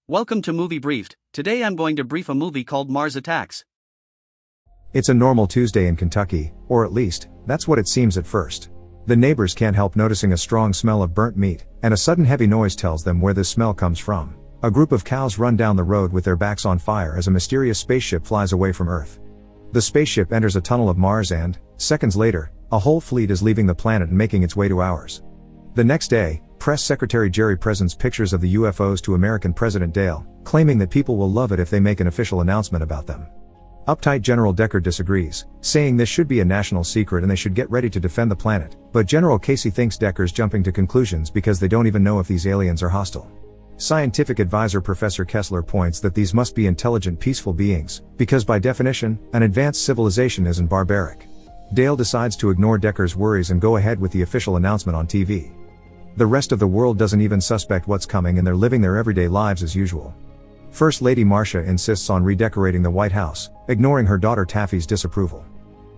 Welcome to Movie Briefed. Today I'm going to brief a movie called Mars Attacks. It's a normal Tuesday in Kentucky, or at least, that's what it seems at first. The neighbors can't help noticing a strong smell of burnt meat, and a sudden heavy noise tells them where this smell comes from. A group of cows run down the road with their backs on fire as a mysterious spaceship flies away from Earth. The spaceship enters a tunnel of Mars and, seconds later, a whole fleet is leaving the planet and making its way to ours. The next day, Press Secretary Jerry presents pictures of the UFOs to American President Dale, claiming that people will love it if they make an official announcement about them. Uptight General Decker disagrees, saying this should be a national secret and they should get ready to defend the planet, but General Casey thinks Decker's jumping to conclusions because they don't even know if these aliens are hostile. Scientific advisor Professor Kessler points that these must be intelligent peaceful beings, because by definition, an advanced civilization isn't barbaric. Dale decides to ignore Decker's worries and go ahead with the official announcement on TV. The rest of the world doesn't even suspect what's coming and they're living their everyday lives as usual. First Lady Marcia insists on redecorating the White House, ignoring her daughter Taffy's disapproval.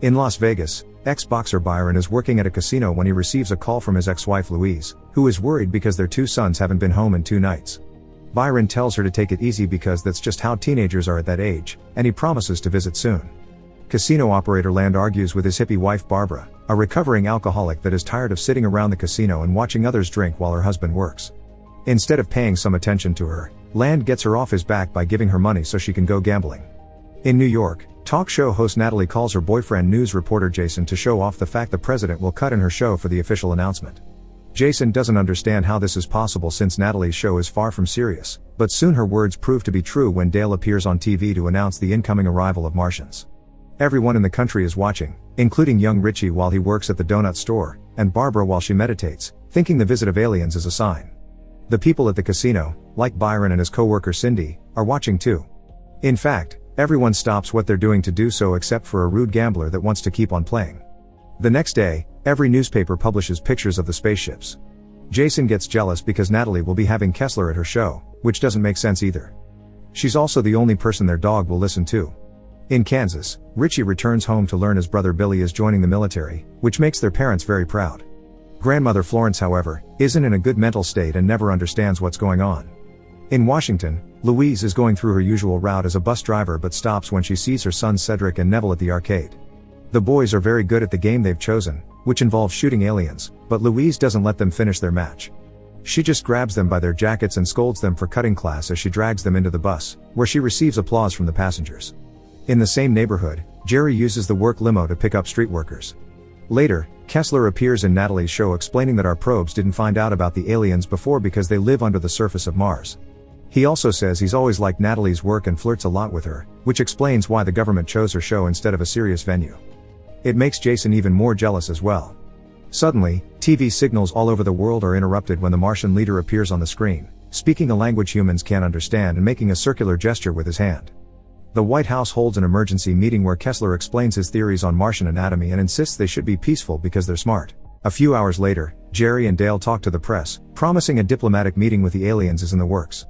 In Las Vegas, ex-boxer Byron is working at a casino when he receives a call from his ex-wife Louise, who is worried because their two sons haven't been home in 2 nights. Byron tells her to take it easy because that's just how teenagers are at that age, and he promises to visit soon. Casino operator Land argues with his hippie wife Barbara, a recovering alcoholic that is tired of sitting around the casino and watching others drink while her husband works. Instead of paying some attention to her, Land gets her off his back by giving her money so she can go gambling. In New York, talk show host Natalie calls her boyfriend news reporter Jason to show off the fact the president will cut in her show for the official announcement. Jason doesn't understand how this is possible since Natalie's show is far from serious, but soon her words prove to be true when Dale appears on TV to announce the incoming arrival of Martians. Everyone in the country is watching, including young Richie while he works at the donut store, and Barbara while she meditates, thinking the visit of aliens is a sign. The people at the casino, like Byron and his co-worker Cindy, are watching too. In fact, everyone stops what they're doing to do so except for a rude gambler that wants to keep on playing. The next day, every newspaper publishes pictures of the spaceships. Jason gets jealous because Natalie will be having Kessler at her show, which doesn't make sense either. She's also the only person their dog will listen to. In Kansas, Richie returns home to learn his brother Billy is joining the military, which makes their parents very proud. Grandmother Florence, however, isn't in a good mental state and never understands what's going on. In Washington, Louise is going through her usual route as a bus driver but stops when she sees her sons Cedric and Neville at the arcade. The boys are very good at the game they've chosen, which involves shooting aliens, but Louise doesn't let them finish their match. She just grabs them by their jackets and scolds them for cutting class as she drags them into the bus, where she receives applause from the passengers. In the same neighborhood, Jerry uses the work limo to pick up street workers. Later, Kessler appears in Natalie's show explaining that our probes didn't find out about the aliens before because they live under the surface of Mars. He also says he's always liked Natalie's work and flirts a lot with her, which explains why the government chose her show instead of a serious venue. It makes Jason even more jealous as well. Suddenly, TV signals all over the world are interrupted when the Martian leader appears on the screen, speaking a language humans can't understand and making a circular gesture with his hand. The White House holds an emergency meeting where Kessler explains his theories on Martian anatomy and insists they should be peaceful because they're smart. A few hours later, Jerry and Dale talk to the press, promising a diplomatic meeting with the aliens is in the works.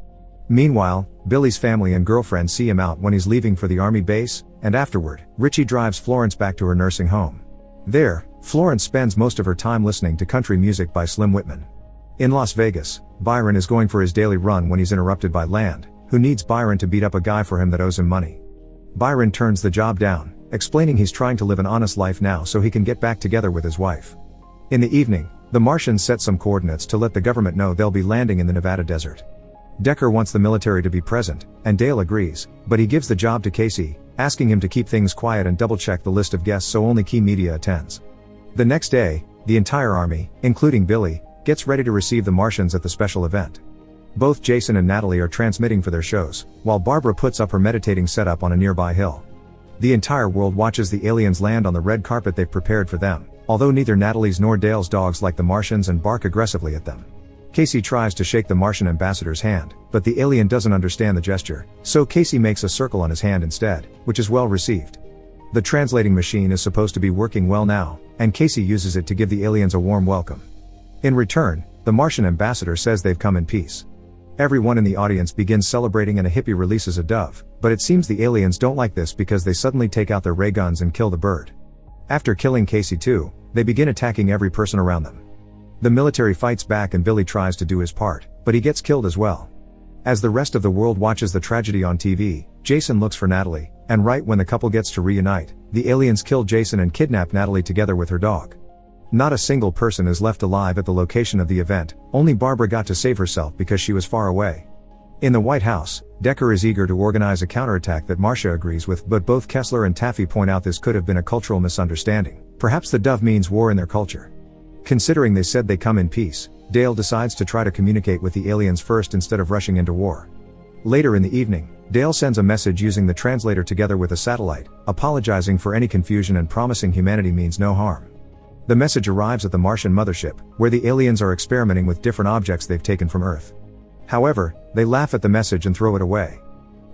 Meanwhile, Billy's family and girlfriend see him out when he's leaving for the army base, and afterward, Richie drives Florence back to her nursing home. There, Florence spends most of her time listening to country music by Slim Whitman. In Las Vegas, Byron is going for his daily run when he's interrupted by Land, who needs Byron to beat up a guy for him that owes him money. Byron turns the job down, explaining he's trying to live an honest life now so he can get back together with his wife. In the evening, the Martians set some coordinates to let the government know they'll be landing in the Nevada desert. Decker wants the military to be present, and Dale agrees, but he gives the job to Casey, asking him to keep things quiet and double-check the list of guests so only key media attends. The next day, the entire army, including Billy, gets ready to receive the Martians at the special event. Both Jason and Natalie are transmitting for their shows, while Barbara puts up her meditating setup on a nearby hill. The entire world watches the aliens land on the red carpet they've prepared for them, although neither Natalie's nor Dale's dogs like the Martians and bark aggressively at them. Casey tries to shake the Martian ambassador's hand, but the alien doesn't understand the gesture, so Casey makes a circle on his hand instead, which is well received. The translating machine is supposed to be working well now, and Casey uses it to give the aliens a warm welcome. In return, the Martian ambassador says they've come in peace. Everyone in the audience begins celebrating and a hippie releases a dove, but it seems the aliens don't like this because they suddenly take out their ray guns and kill the bird. After killing Casey too, they begin attacking every person around them. The military fights back and Billy tries to do his part, but he gets killed as well. As the rest of the world watches the tragedy on TV, Jason looks for Natalie, and right when the couple gets to reunite, the aliens kill Jason and kidnap Natalie together with her dog. Not a single person is left alive at the location of the event, only Barbara got to save herself because she was far away. In the White House, Decker is eager to organize a counterattack that Marcia agrees with, but both Kessler and Taffy point out this could have been a cultural misunderstanding. Perhaps the dove means war in their culture. Considering they said they come in peace, Dale decides to try to communicate with the aliens first instead of rushing into war. Later in the evening, Dale sends a message using the translator together with a satellite, apologizing for any confusion and promising humanity means no harm. The message arrives at the Martian mothership, where the aliens are experimenting with different objects they've taken from Earth. However, they laugh at the message and throw it away.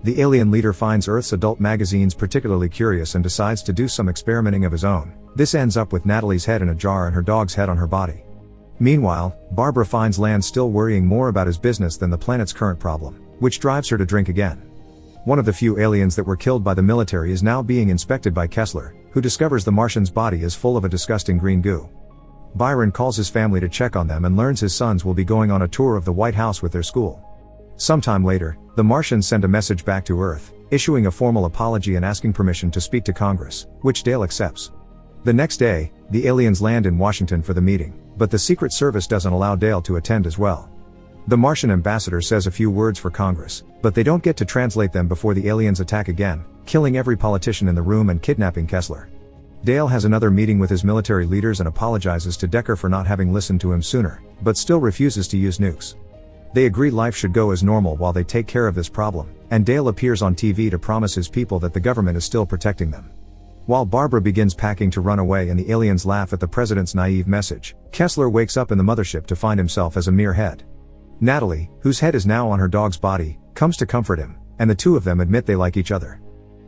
The alien leader finds Earth's adult magazines particularly curious and decides to do some experimenting of his own. This ends up with Natalie's head in a jar and her dog's head on her body. Meanwhile, Barbara finds Land still worrying more about his business than the planet's current problem, which drives her to drink again. One of the few aliens that were killed by the military is now being inspected by Kessler, who discovers the Martian's body is full of a disgusting green goo. Byron calls his family to check on them and learns his sons will be going on a tour of the White House with their school. Sometime later, the Martians send a message back to Earth, issuing a formal apology and asking permission to speak to Congress, which Dale accepts. The next day, the aliens land in Washington for the meeting, but the Secret Service doesn't allow Dale to attend as well. The Martian ambassador says a few words for Congress, but they don't get to translate them before the aliens attack again, killing every politician in the room and kidnapping Kessler. Dale has another meeting with his military leaders and apologizes to Decker for not having listened to him sooner, but still refuses to use nukes. They agree life should go as normal while they take care of this problem, and Dale appears on TV to promise his people that the government is still protecting them. While Barbara begins packing to run away and the aliens laugh at the president's naive message, Kessler wakes up in the mothership to find himself as a mere head. Natalie, whose head is now on her dog's body, comes to comfort him, and the two of them admit they like each other.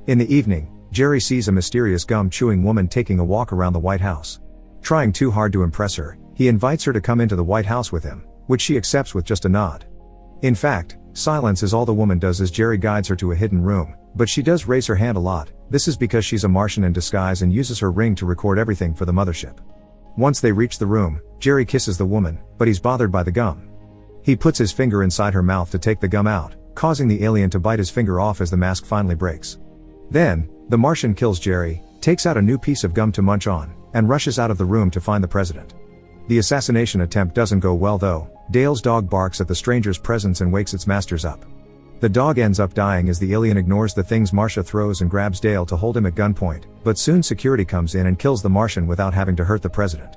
In the evening, Jerry sees a mysterious gum-chewing woman taking a walk around the White House. Trying too hard to impress her, he invites her to come into the White House with him, which she accepts with just a nod. In fact, silence is all the woman does as Jerry guides her to a hidden room, but she does raise her hand a lot. This is because she's a Martian in disguise and uses her ring to record everything for the mothership. Once they reach the room, Jerry kisses the woman, but he's bothered by the gum. He puts his finger inside her mouth to take the gum out, causing the alien to bite his finger off as the mask finally breaks. Then, the Martian kills Jerry, takes out a new piece of gum to munch on, and rushes out of the room to find the president. The assassination attempt doesn't go well though. Dale's dog barks at the stranger's presence and wakes its masters up. The dog ends up dying as the alien ignores the things Marcia throws and grabs Dale to hold him at gunpoint, but soon security comes in and kills the Martian without having to hurt the president.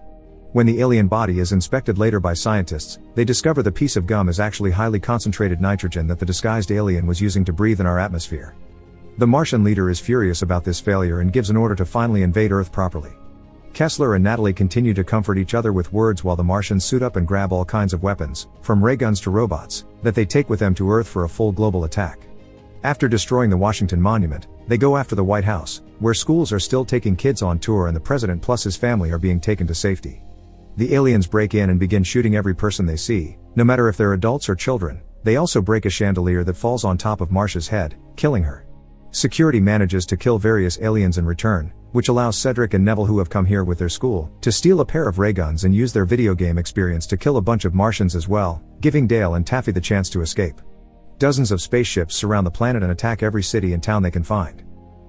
When the alien body is inspected later by scientists, they discover the piece of gum is actually highly concentrated nitrogen that the disguised alien was using to breathe in our atmosphere. The Martian leader is furious about this failure and gives an order to finally invade Earth properly. Kessler and Natalie continue to comfort each other with words while the Martians suit up and grab all kinds of weapons, from ray guns to robots, that they take with them to Earth for a full global attack. After destroying the Washington Monument, they go after the White House, where schools are still taking kids on tour and the president plus his family are being taken to safety. The aliens break in and begin shooting every person they see, no matter if they're adults or children. They also break a chandelier that falls on top of Marcia's head, killing her. Security manages to kill various aliens in return, which allows Cedric and Neville, who have come here with their school, to steal a pair of ray guns and use their video game experience to kill a bunch of Martians as well, giving Dale and Taffy the chance to escape. Dozens of spaceships surround the planet and attack every city and town they can find.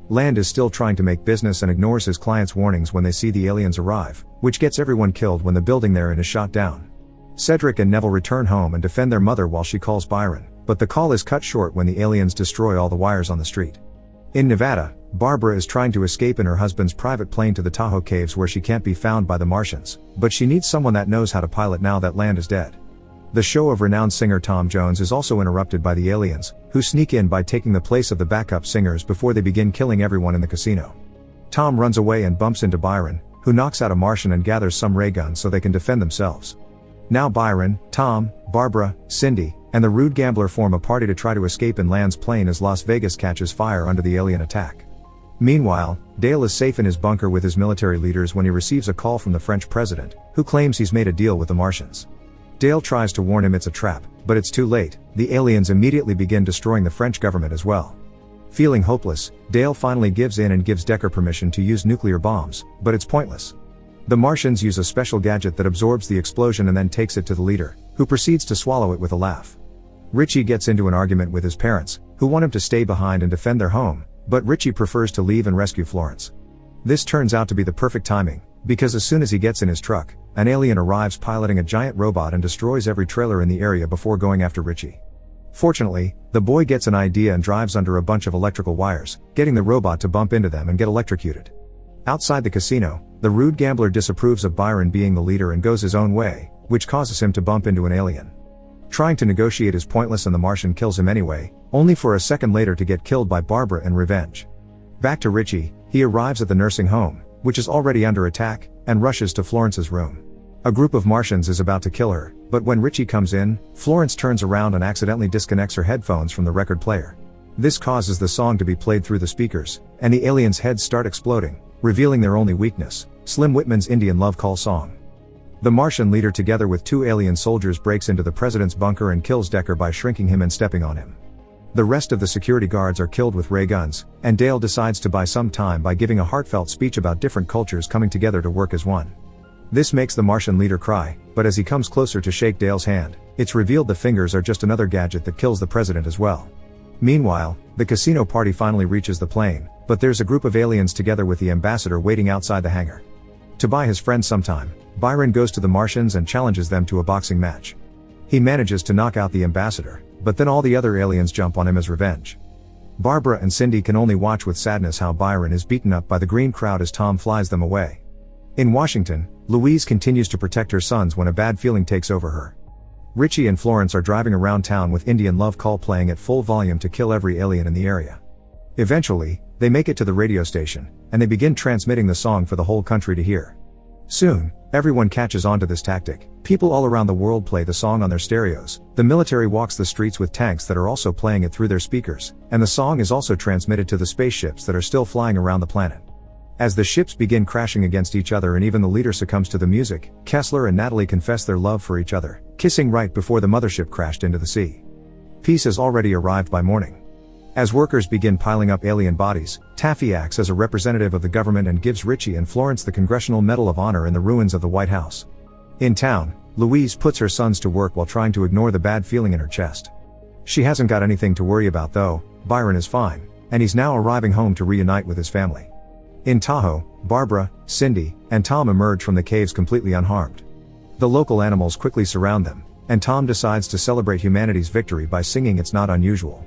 Land is still trying to make business and ignores his clients' warnings when they see the aliens arrive, which gets everyone killed when the building they're in is shot down. Cedric and Neville return home and defend their mother while she calls Byron, but the call is cut short when the aliens destroy all the wires on the street. In Nevada, Barbara is trying to escape in her husband's private plane to the Tahoe Caves where she can't be found by the Martians, but she needs someone that knows how to pilot now that Land is dead. The show of renowned singer Tom Jones is also interrupted by the aliens, who sneak in by taking the place of the backup singers before they begin killing everyone in the casino. Tom runs away and bumps into Byron, who knocks out a Martian and gathers some ray guns so they can defend themselves. Now Byron, Tom, Barbara, Cindy, and the rude gambler form a party to try to escape in Land's plane as Las Vegas catches fire under the alien attack. Meanwhile, Dale is safe in his bunker with his military leaders when he receives a call from the French president, who claims he's made a deal with the Martians. Dale tries to warn him it's a trap, but it's too late. The aliens immediately begin destroying the French government as well. Feeling hopeless, Dale finally gives in and gives Decker permission to use nuclear bombs, but it's pointless. The Martians use a special gadget that absorbs the explosion and then takes it to the leader, who proceeds to swallow it with a laugh. Richie gets into an argument with his parents, who want him to stay behind and defend their home, but Richie prefers to leave and rescue Florence. This turns out to be the perfect timing, because as soon as he gets in his truck, an alien arrives piloting a giant robot and destroys every trailer in the area before going after Richie. Fortunately, the boy gets an idea and drives under a bunch of electrical wires, getting the robot to bump into them and get electrocuted. Outside the casino, the rude gambler disapproves of Byron being the leader and goes his own way, which causes him to bump into an alien. Trying to negotiate is pointless and the Martian kills him anyway, only for a second later to get killed by Barbara in revenge. Back to Richie, he arrives at the nursing home, which is already under attack, and rushes to Florence's room. A group of Martians is about to kill her, but when Richie comes in, Florence turns around and accidentally disconnects her headphones from the record player. This causes the song to be played through the speakers, and the aliens' heads start exploding, revealing their only weakness, Slim Whitman's Indian love call song. The Martian leader together with 2 alien soldiers breaks into the president's bunker and kills Decker by shrinking him and stepping on him. The rest of the security guards are killed with ray guns, and Dale decides to buy some time by giving a heartfelt speech about different cultures coming together to work as one. This makes the Martian leader cry, but as he comes closer to shake Dale's hand, it's revealed the fingers are just another gadget that kills the president as well. Meanwhile, the casino party finally reaches the plane, but there's a group of aliens together with the ambassador waiting outside the hangar. To buy his friends some time, Byron goes to the Martians and challenges them to a boxing match. He manages to knock out the ambassador, but then all the other aliens jump on him as revenge. Barbara and Cindy can only watch with sadness how Byron is beaten up by the green crowd as Tom flies them away. In Washington, Louise continues to protect her sons when a bad feeling takes over her. Richie and Florence are driving around town with Indian Love Call playing at full volume to kill every alien in the area. Eventually, they make it to the radio station, and they begin transmitting the song for the whole country to hear. Soon, everyone catches on to this tactic. People all around the world play the song on their stereos, the military walks the streets with tanks that are also playing it through their speakers, and the song is also transmitted to the spaceships that are still flying around the planet. As the ships begin crashing against each other and even the leader succumbs to the music, Kessler and Natalie confess their love for each other, kissing right before the mothership crashed into the sea. Peace has already arrived by morning. As workers begin piling up alien bodies, Taffy acts as a representative of the government and gives Richie and Florence the Congressional Medal of Honor in the ruins of the White House. In town, Louise puts her sons to work while trying to ignore the bad feeling in her chest. She hasn't got anything to worry about though. Byron is fine, and he's now arriving home to reunite with his family. In Tahoe, Barbara, Cindy, and Tom emerge from the caves completely unharmed. The local animals quickly surround them, and Tom decides to celebrate humanity's victory by singing "It's Not Unusual."